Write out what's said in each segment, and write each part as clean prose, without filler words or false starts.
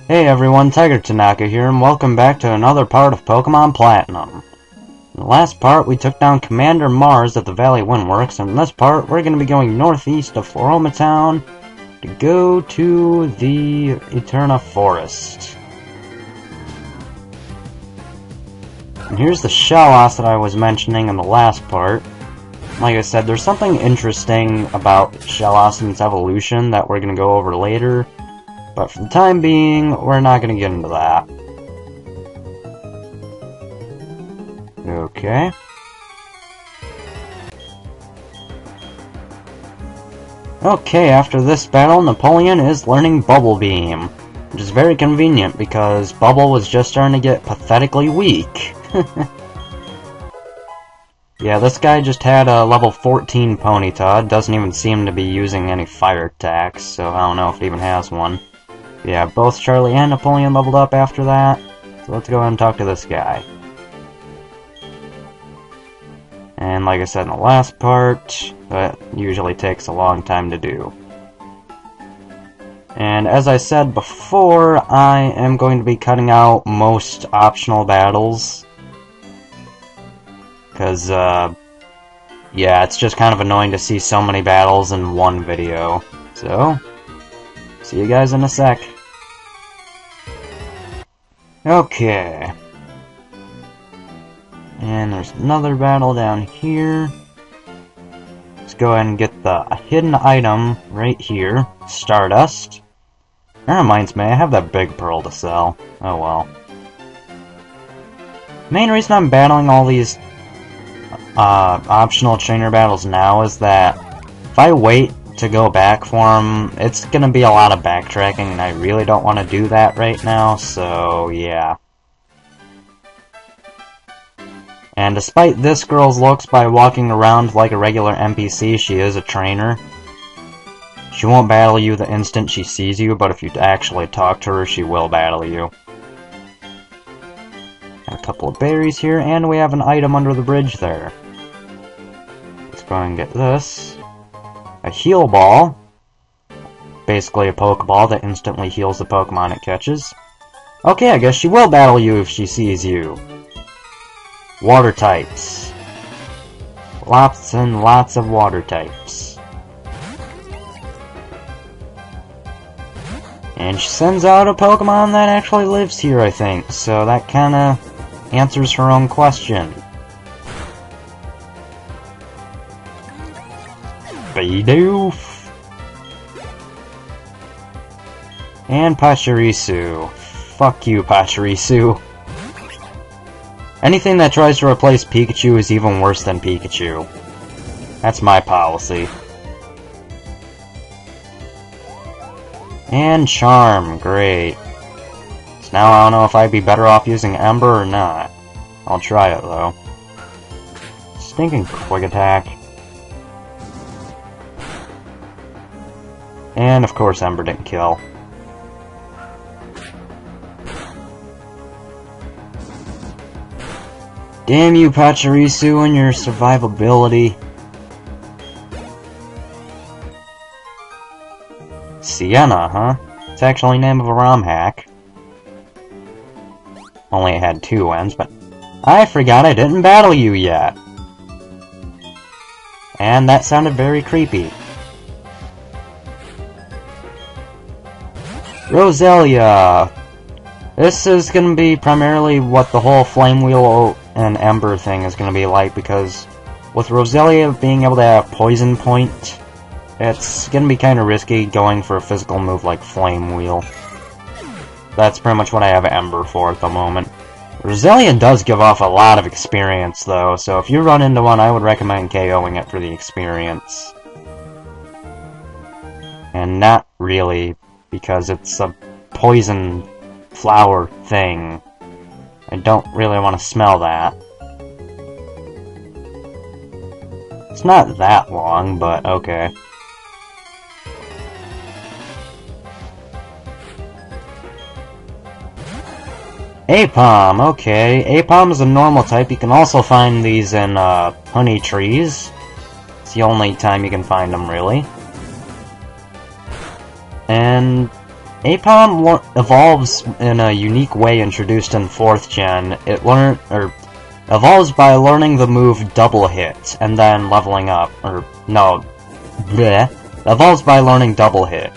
Hey everyone, Tigertenaka here, and welcome back to another part of Pokemon Platinum. In the last part, we took down Commander Mars at the Valley Windworks, and in this part, we're going to be going northeast of Floroma Town to go to the Eterna Forest. And here's the Shellos that I was mentioning in the last part. Like I said, there's something interesting about Shellos and its evolution that we're going to go over later. But for the time being, we're not going to get into that. Okay. Okay, after this battle, Napoleon is learning Bubble Beam. Which is very convenient, because Bubble was just starting to get pathetically weak. Yeah, this guy just had a level 14 Ponyta. Doesn't even seem to be using any fire attacks, so I don't know if it even has one. Yeah, both Charlie and Napoleon leveled up after that, so let's go ahead and talk to this guy. And like I said in the last part, that usually takes a long time to do. And as I said before, I am going to be cutting out most optional battles. Because, yeah, it's just kind of annoying to see so many battles in one video. So, see you guys in a sec. Okay. And there's another battle down here. Let's go ahead and get the hidden item right here. Stardust. That reminds me, I have that big pearl to sell. Oh well. Main reason I'm battling all these optional trainer battles now is that if I wait to go back for them, it's gonna be a lot of backtracking, and I really don't want to do that right now, so yeah. And despite this girl's looks by walking around like a regular NPC, she is a trainer. She won't battle you the instant she sees you, but if you actually talk to her, she will battle you. Got a couple of berries here, and we have an item under the bridge there. Let's go and get this. A heal ball. Basically a Pokeball that instantly heals the Pokemon it catches. Okay, I guess she will battle you if she sees you. Water types. Lots and lots of water types. And she sends out a Pokemon that actually lives here, I think, so that kinda answers her own question. Bidoof! And Pachirisu. Fuck you, Pachirisu. Anything that tries to replace Pikachu is even worse than Pikachu. That's my policy. And Charm, great. So now I don't know if I'd be better off using Ember or not. I'll try it though. Stinking Quick Attack. And of course Ember didn't kill. Damn you, Pachirisu, and your survivability. Sienna, huh? It's actually the name of a ROM hack. Only it had 2 ends, but I forgot I didn't battle you yet. And that sounded very creepy. Roselia! This is gonna be primarily what the whole Flame Wheel and Ember thing is gonna be like, because with Roselia being able to have Poison Point, it's gonna be kinda risky going for a physical move like Flame Wheel. That's pretty much what I have Ember for at the moment. Roselia does give off a lot of experience though, so if you run into one, I would recommend KOing it for the experience. And not really, because it's a poison flower thing. I don't really want to smell that. It's not that long, but okay. Apom, okay. Apom is a normal type. You can also find these in honey trees. It's the only time you can find them, really. And Apom evolves in a unique way introduced in 4th gen. It evolves by learning the move Double Hit, and then leveling up. Evolves by learning Double Hit.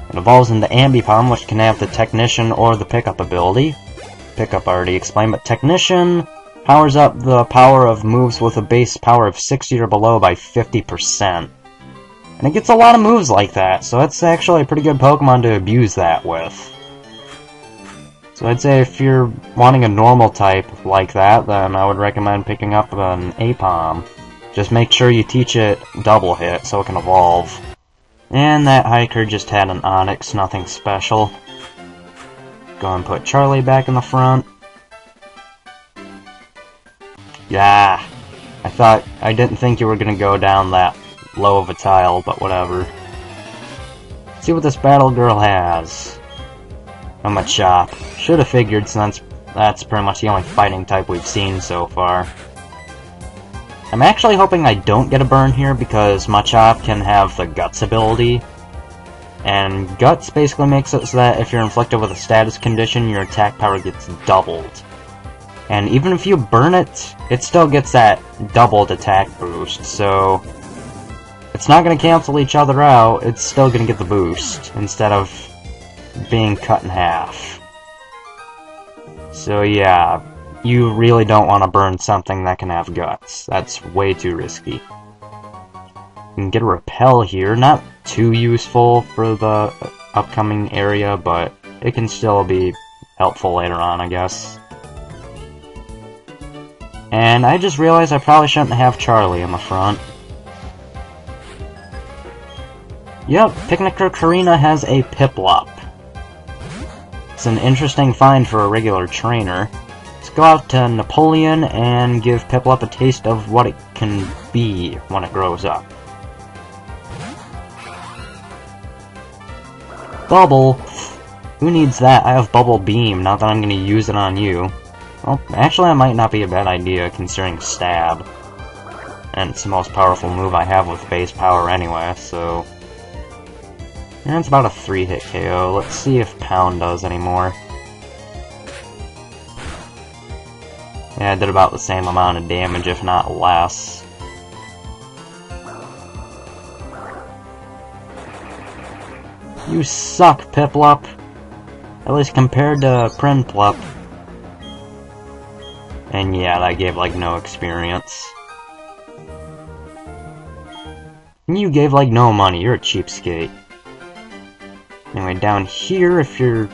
It evolves into Ambipom, which can have the Technician or the Pickup ability. Pickup already explained, but Technician powers up the power of moves with a base power of 60 or below by 50%. And it gets a lot of moves like that, so it's actually a pretty good Pokemon to abuse that with. So I'd say if you're wanting a normal type like that, then I would recommend picking up an Apom. Just make sure you teach it Double Hit so it can evolve. And that hiker just had an Onix, nothing special. Go and put Charlie back in the front. Yeah, I didn't think you were gonna go down that low of a tile, but whatever. Let's see what this battle girl has. I'm a Chop. Should have figured, since that's pretty much the only fighting type we've seen so far. I'm actually hoping I don't get a burn here, because Machop can have the Guts ability. And Guts basically makes it so that if you're inflicted with a status condition, your attack power gets doubled. And even if you burn it, it still gets that doubled attack boost, so it's not going to cancel each other out, it's still going to get the boost, instead of being cut in half. So yeah, you really don't want to burn something that can have Guts. That's way too risky. You can get a Repel here, not too useful for the upcoming area, but it can still be helpful later on, I guess. And I just realized I probably shouldn't have Charlie in the front. Yep, Picnicker Karina has a Piplup. It's an interesting find for a regular trainer. Let's go out to Napoleon and give Piplup a taste of what it can be when it grows up. Bubble? Who needs that? I have Bubble Beam, not that I'm going to use it on you. Well, actually that might not be a bad idea, considering Stab. And it's the most powerful move I have with base power anyway, so... And it's about a 3-hit KO. Let's see if Pound does anymore. Yeah, it did about the same amount of damage, if not less. You suck, Piplup! At least compared to Prinplup. And yeah, that gave like no experience. And you gave like no money, you're a cheapskate. Anyway, down here, if you're...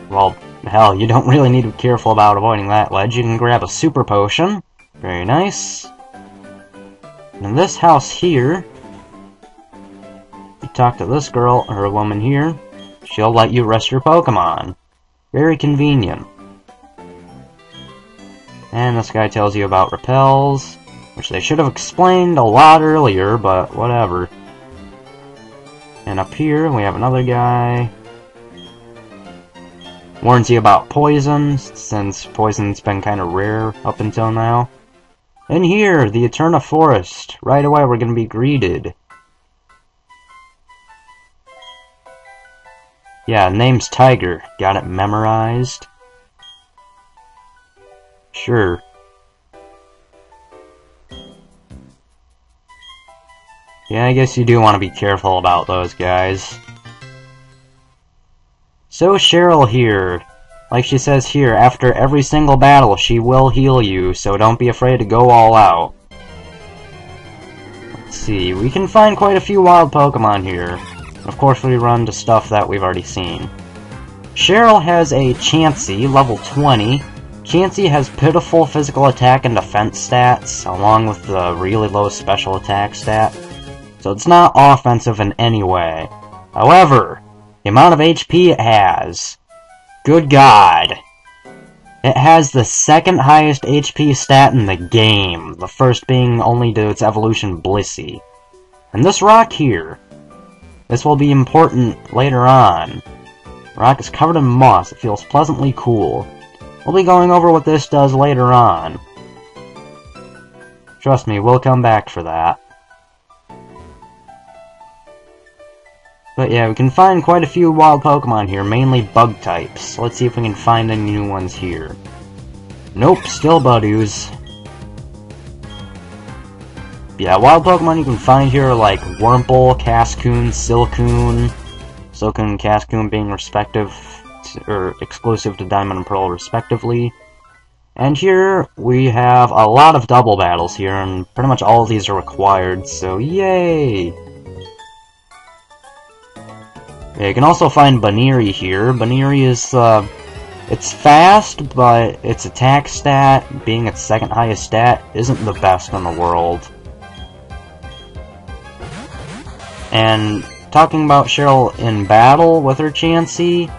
well, hell, you don't really need to be careful about avoiding that ledge. You can grab a Super Potion. Very nice. And in this house here, you talk to this girl, or a woman here, she'll let you rest your Pokemon. Very convenient. And this guy tells you about repels, which they should have explained a lot earlier, but whatever. And up here, we have another guy. Warns you about poisons, since poison's been kind of rare up until now. And here, the Eterna Forest. Right away, we're going to be greeted. Yeah, name's Tiger. Got it memorized? Sure. Yeah, I guess you do want to be careful about those guys. So Cheryl here. Like she says here, after every single battle, she will heal you, so don't be afraid to go all out. Let's see, we can find quite a few wild Pokemon here. Of course, we run to stuff that we've already seen. Cheryl has a Chansey, level 20. Chansey has pitiful physical attack and defense stats, along with the really low special attack stat. So it's not offensive in any way. However, the amount of HP it has... good God! It has the second highest HP stat in the game, the first being only to its evolution Blissey. And this rock here, this will be important later on. The rock is covered in moss, it feels pleasantly cool. We'll be going over what this does later on. Trust me, we'll come back for that. But yeah, we can find quite a few wild Pokemon here, mainly bug types. Let's see if we can find any new ones here. Nope, still Budews. Yeah, wild Pokemon you can find here are like Wurmple, Cascoon, Silcoon. Silcoon and Cascoon being exclusive to Diamond and Pearl respectively. And here we have a lot of double battles here, and pretty much all of these are required, so yay! Yeah, you can also find Baniri here. Baniri is, it's fast, but its attack stat, being its second highest stat, isn't the best in the world. And talking about Cheryl in battle with her Chansey,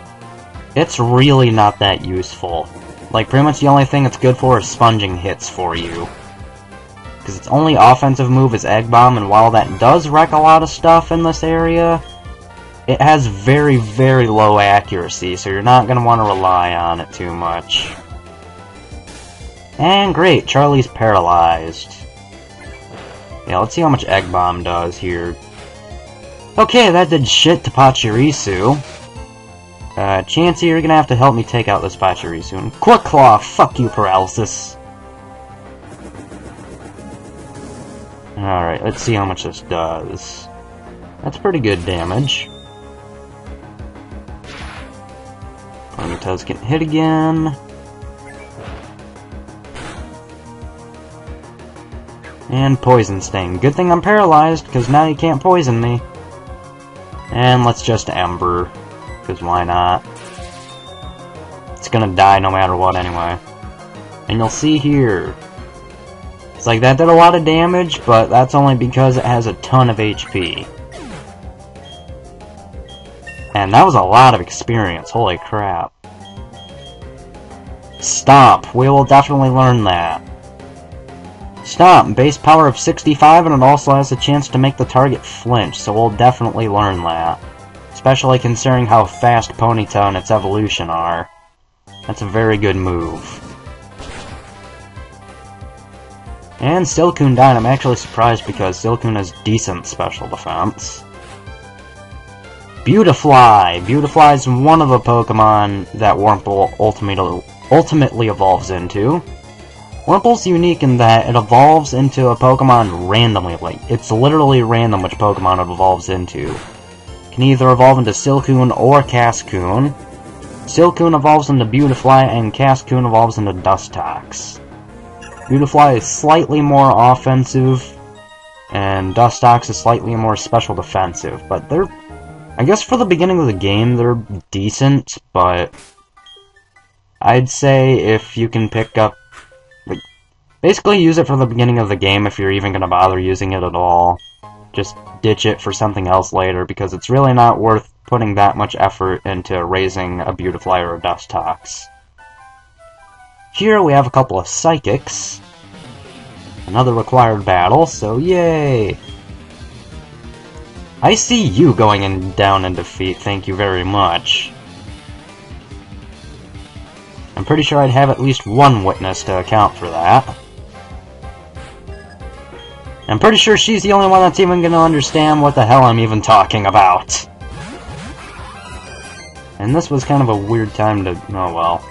it's really not that useful. Like, pretty much the only thing it's good for is sponging hits for you. Because its only offensive move is Egg Bomb, and while that does wreck a lot of stuff in this area, it has very, very low accuracy, so you're not going to want to rely on it too much. And great, Charlie's paralyzed. Yeah, let's see how much Egg Bomb does here. Okay, that did shit to Pachirisu. Chansey, you're gonna have to help me take out this Pachirisu. And Quick Claw, fuck you, Paralysis. Alright, let's see how much this does. That's pretty good damage. Ponytail's getting hit again. And Poison Sting. Good thing I'm paralyzed, because now you can't poison me. And let's just Ember, because why not? It's gonna die no matter what anyway. And you'll see here, it's like that did a lot of damage, but that's only because it has a ton of HP. And that was a lot of experience, holy crap. Stomp, we will definitely learn that. Stomp, base power of 65, and it also has a chance to make the target flinch, so we'll definitely learn that. Especially considering how fast Ponyta and its evolution are. That's a very good move. And Silcoon died. I'm actually surprised because Silcoon has decent special defense. Beautifly! Beautifly is one of the Pokemon that Wurmple ultimately evolves into. Wurmple's unique in that it evolves into a Pokemon randomly. Like, it's literally random which Pokemon it evolves into. It can either evolve into Silcoon or Cascoon. Silcoon evolves into Beautifly, and Cascoon evolves into Dustox. Beautifly is slightly more offensive, and Dustox is slightly more special defensive. But they're, I guess for the beginning of the game, they're decent, but I'd say if you can pick up, like, basically use it for the beginning of the game if you're even going to bother using it at all. Just ditch it for something else later, because it's really not worth putting that much effort into raising a Beautifly or a Dustox. Here we have a couple of Psychics. Another required battle, so yay! I see you going down in defeat, thank you very much. I'm pretty sure I'd have at least one witness to account for that. I'm pretty sure she's the only one that's even gonna understand what the hell I'm even talking about. And this was kind of a weird time to... oh well.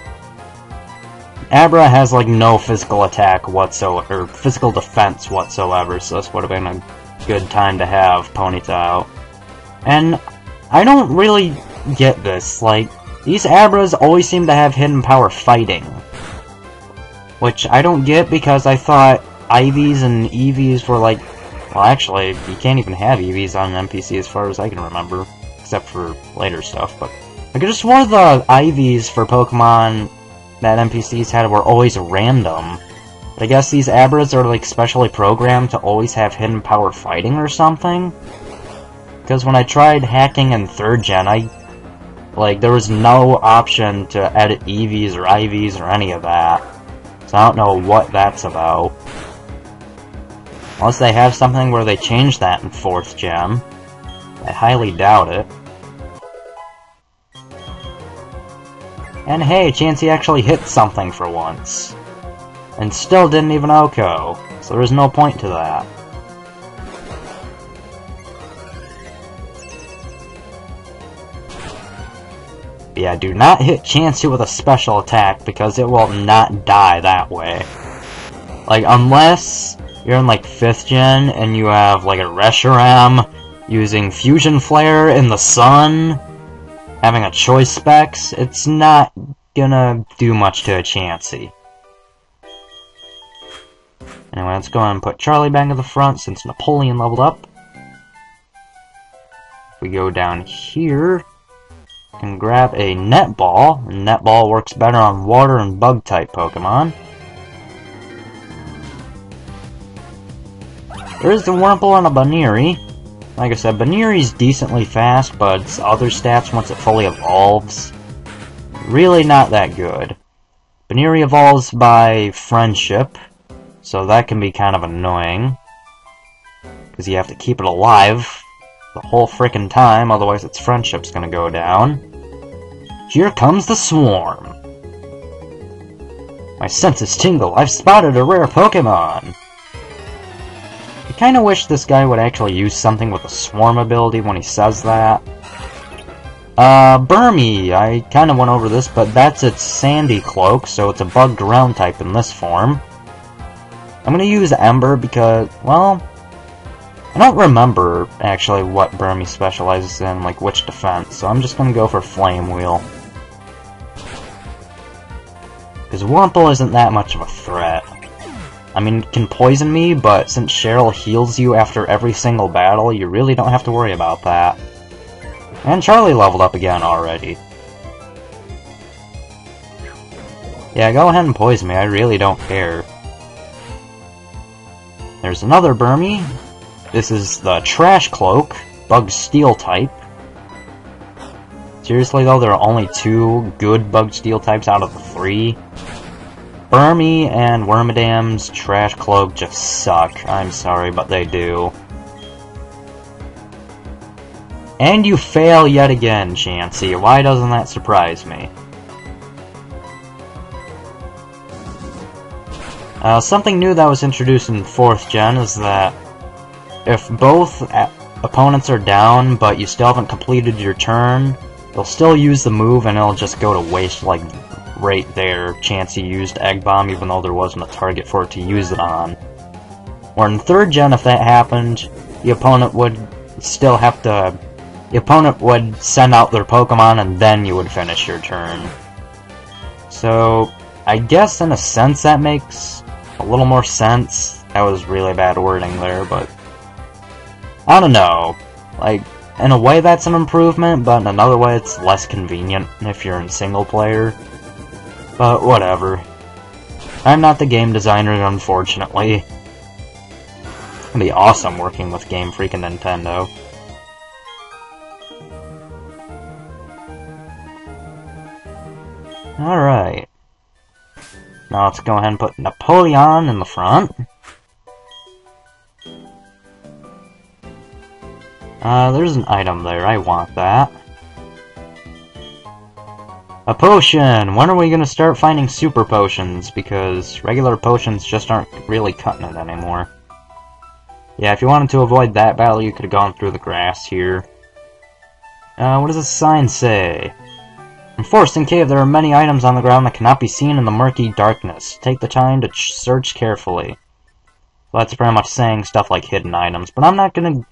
Abra has like no physical attack whatsoever, or physical defense whatsoever, so this would have been a good time to have Ponyta out. And I don't really get this, like, these Abras always seem to have hidden power fighting. Which I don't get because I thought Ivies and Eevees were like... well, actually, you can't even have Eevees on an NPC as far as I can remember. Except for later stuff, but... I could have swore the Ivies for Pokemon that NPCs had were always random. But I guess these Abras are like specially programmed to always have hidden power fighting or something? Because when I tried hacking in 3rd gen, like, there was no option to edit Eevees or Ivies or any of that. So I don't know what that's about. Unless they have something where they change that in 4th gen. I highly doubt it. And hey, Chansey actually hit something for once. And still didn't even OHKO, so there's no point to that. Yeah, do not hit Chansey with a special attack, because it will not die that way. Like, unless you're in, like, 5th gen, and you have, like, a Reshiram using Fusion Flare in the sun, having a choice specs, it's not gonna do much to a Chansey. Anyway, let's go ahead and put Charlie back at the front, since Napoleon leveled up. If we go down here, we can grab a Netball. Netball works better on water and bug-type Pokemon. There's the Wurmple and a Baniri. Like I said, Baniri's decently fast, but its other stats, once it fully evolves, really not that good. Baniri evolves by Friendship, so that can be kind of annoying, because you have to keep it alive the whole frickin' time, otherwise its Friendship's gonna go down. Here comes the Swarm. My senses tingle, I've spotted a rare Pokemon! I kinda wish this guy would actually use something with the Swarm ability when he says that. Burmy, I kinda went over this, but that's its Sandy Cloak, so it's a bug ground type in this form. I'm gonna use Ember because, well, I don't remember actually what Burmy specializes in, like which defense, so I'm just gonna go for Flame Wheel. Because Wurmple isn't that much of a threat. I mean, it can poison me, but since Cheryl heals you after every single battle, you really don't have to worry about that. And Charlie leveled up again already. Yeah, go ahead and poison me, I really don't care. There's another Burmy. This is the Trash Cloak, Bug Steel type. Seriously though, there are only 2 good Bug Steel types out of the 3. Burmy and Wormadam's Trash Cloak just suck. I'm sorry, but they do. And you fail yet again, Chansey. Why doesn't that surprise me? Something new that was introduced in 4th gen is that if both opponents are down, but you still haven't completed your turn, they'll still use the move and it'll just go to waste, like, right there. Chansey used Egg Bomb even though there wasn't a target for it to use it on. Or in 3rd gen, if that happened, the opponent would still have to... The opponent would send out their Pokemon and then you would finish your turn. So, I guess in a sense that makes a little more sense. That was really bad wording there, but... I don't know. Like, in a way that's an improvement, but in another way it's less convenient if you're in single player. But whatever. I'm not the game designer, unfortunately. It'd be awesome working with Game Freak and Nintendo. Alright. Now let's go ahead and put Napoleon in the front. There's an item there, I want that. A potion! When are we gonna start finding super potions? Because regular potions just aren't really cutting it anymore. Yeah, if you wanted to avoid that battle, you could have gone through the grass here. What does this sign say? In Forest Cave, there are many items on the ground that cannot be seen in the murky darkness. Take the time to search carefully. So that's pretty much saying stuff like hidden items, but I'm not gonna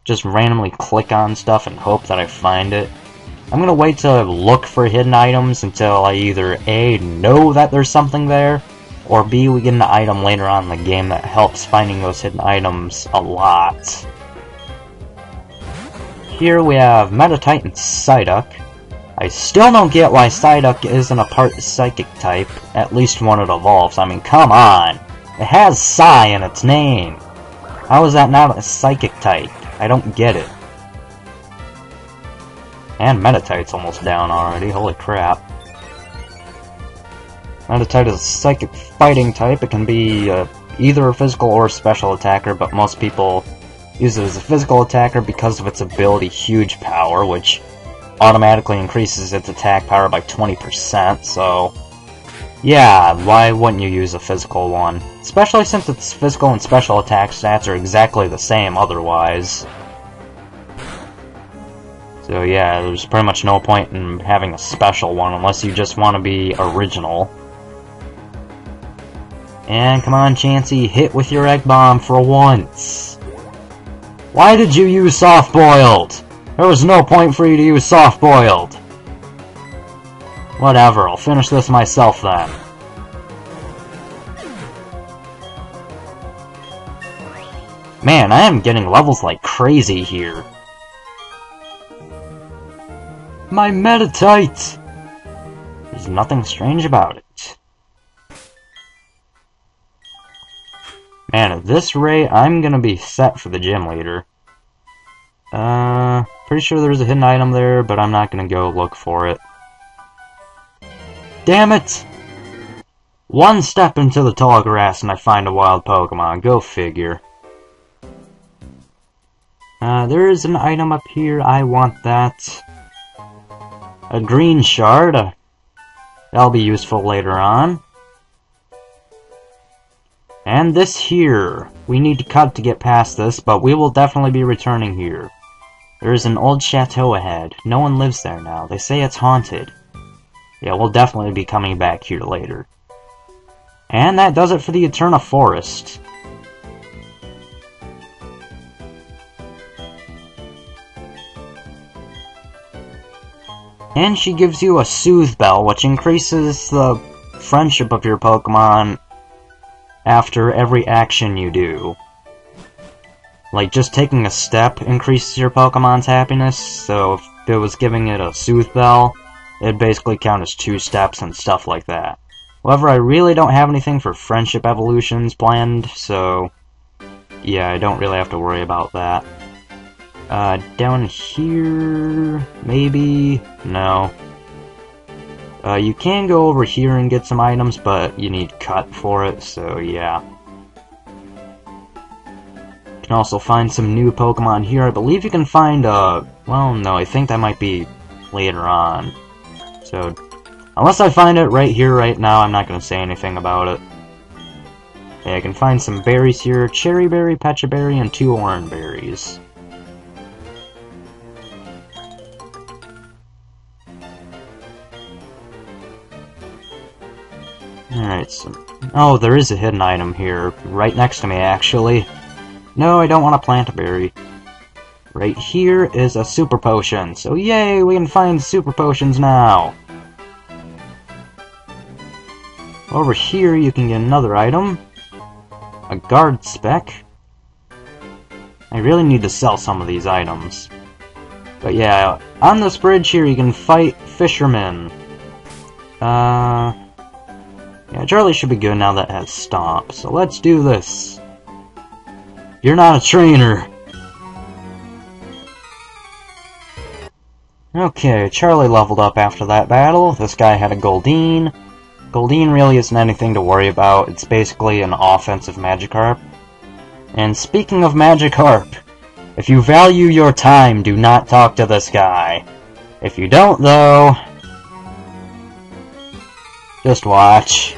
just randomly click on stuff and hope that I find it. I'm gonna wait to look for hidden items until I either A, know that there's something there, or B, we get an item later on in the game that helps finding those hidden items a lot. Here we have Metatite and Psyduck. I still don't get why Psyduck isn't a part Psychic type, at least when it evolves. I mean, come on! It has Psy in its name! How is that not a Psychic type? I don't get it. And Metatite's almost down already, holy crap. Metatite is a Psychic fighting type. It can be either a physical or a special attacker, but most people use it as a physical attacker because of its ability Huge Power, which automatically increases its attack power by 20%, so... yeah, why wouldn't you use a physical one? Especially since its physical and special attack stats are exactly the same otherwise. So yeah, there's pretty much no point in having a special one unless you just want to be original. And come on, Chansey, hit with your egg bomb for once. Why did you use soft-boiled? There was no point for you to use soft-boiled. Whatever, I'll finish this myself then. Man, I am getting levels like crazy here. My Metatite! There's nothing strange about it. Man, at this rate, I'm gonna be set for the gym leader. Pretty sure there's a hidden item there, but I'm not gonna go look for it. Damn it! One step into the tall grass and I find a wild Pokemon. Go figure. There is an item up here. I want that. A green shard. That'll be useful later on. And this here. We need to cut to get past this, but we will definitely be returning here. There is an old chateau ahead. No one lives there now. They say it's haunted. Yeah, we'll definitely be coming back here later. And that does it for the Eterna Forest. And she gives you a Soothe Bell, which increases the friendship of your Pokemon after every action you do. Like, just taking a step increases your Pokemon's happiness, so if it was giving it a Soothe Bell, it'd basically count as 2 steps and stuff like that. However, I really don't have anything for friendship evolutions planned, so yeah, I don't really have to worry about that. Down here, maybe? No. You can go over here and get some items, but you need cut for it, so yeah. You can also find some new Pokemon here. I believe you can find, well, no, I think that might be later on. So, unless I find it right here, right now, I'm not going to say anything about it. Yeah, I can find some berries here. Cherry Berry, Pecha Berry, and 2 Orange Berries. Alright, so... oh, there is a hidden item here, right next to me, actually. No, I don't want to plant a berry. Right here is a Super Potion, so yay, we can find Super Potions now! Over here, you can get another item. A Guard Spec. I really need to sell some of these items. But yeah, on this bridge here, you can fight fishermen. Yeah, Charlie should be good now that it has Stomp, so let's do this. You're not a trainer! Okay, Charlie leveled up after that battle. This guy had a Goldeen. Goldeen really isn't anything to worry about. It's basically an offensive Magikarp. And speaking of Magikarp, if you value your time, do not talk to this guy. If you don't, though, just watch.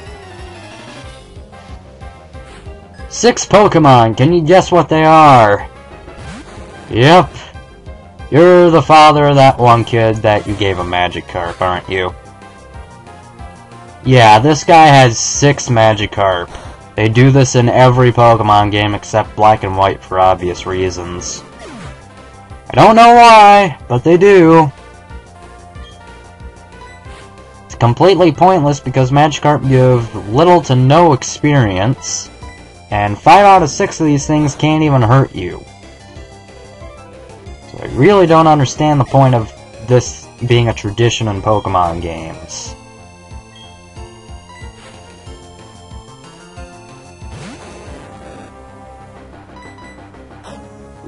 6 Pokemon, can you guess what they are? Yep. You're the father of that one kid that you gave a Magikarp, aren't you? Yeah, this guy has 6 Magikarp. They do this in every Pokemon game except Black and White for obvious reasons. I don't know why, but they do. It's completely pointless because Magikarp give little to no experience, and 5 out of 6 of these things can't even hurt you. So I really don't understand the point of this being a tradition in Pokemon games.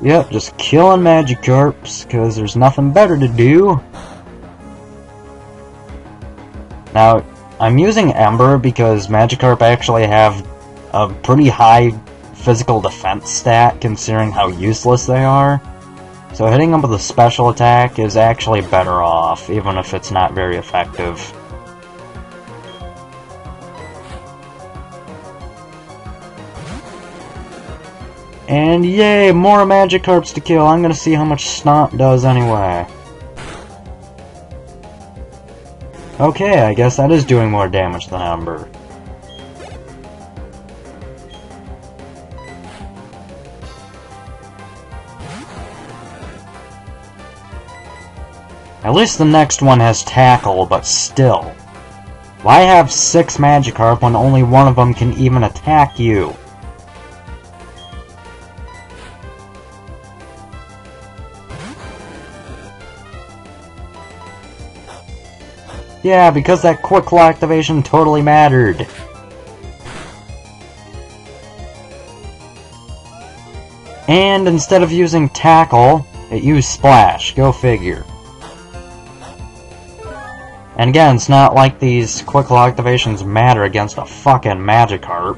Yep, just killing Magikarps, because there's nothing better to do. Now, I'm using Ember because Magikarp actually have a pretty high physical defense stat, considering how useless they are. So hitting them with a special attack is actually better off, even if it's not very effective. And yay, more Magikarps to kill. I'm gonna see how much Stomp does anyway. Okay, I guess that is doing more damage than Ember. At least the next one has Tackle, but still. Why have 6 Magikarp when only one of them can even attack you? Yeah, because that quick claw activation totally mattered. And instead of using Tackle, it used Splash. Go figure. And again, it's not like these quick claw activations matter against a fucking Magikarp.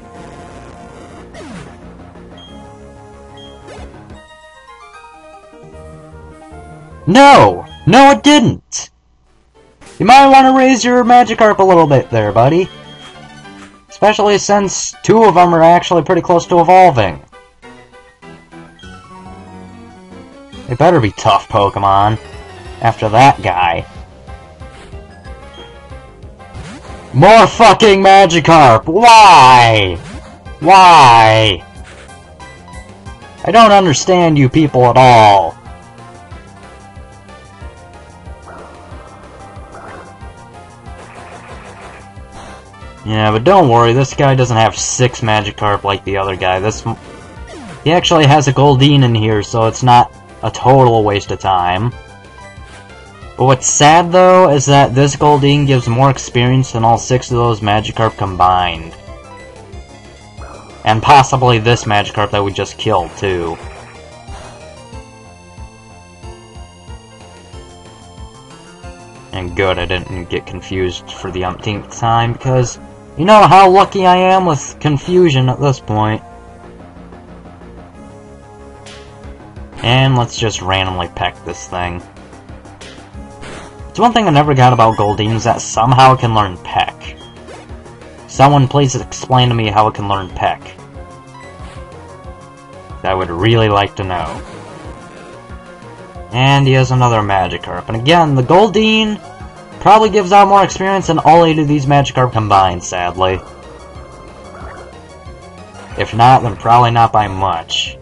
No! No, it didn't! You might want to raise your Magikarp a little bit there, buddy. Especially since 2 of them are actually pretty close to evolving. They better be tough Pokemon. After that guy. More fucking Magikarp! Why? Why? I don't understand you people at all. Yeah, but don't worry, this guy doesn't have 6 Magikarp like the other guy. He actually has a Goldeen in here, so it's not a total waste of time. But what's sad, though, is that this Goldeen gives more experience than all 6 of those Magikarp combined. And possibly this Magikarp that we just killed, too. And good, I didn't get confused for the umpteenth time, because you know how lucky I am with confusion at this point. And let's just randomly peck this thing. It's one thing I never got about Goldeen is that somehow it can learn Peck. Someone please explain to me how it can learn Peck. I would really like to know. And he has another Magikarp. And again, the Goldeen probably gives out more experience than all 8 of these Magikarp combined, sadly. If not, then probably not by much.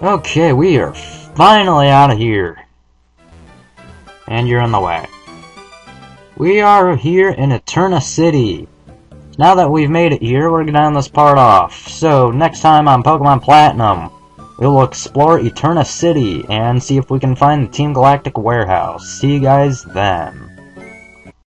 Okay, we are finally out of here. And you're in the way. We are here in Eterna City. Now that we've made it here, we're gonna end this part off. So, next time on Pokemon Platinum, we will explore Eterna City and see if we can find the Team Galactic warehouse. See you guys then.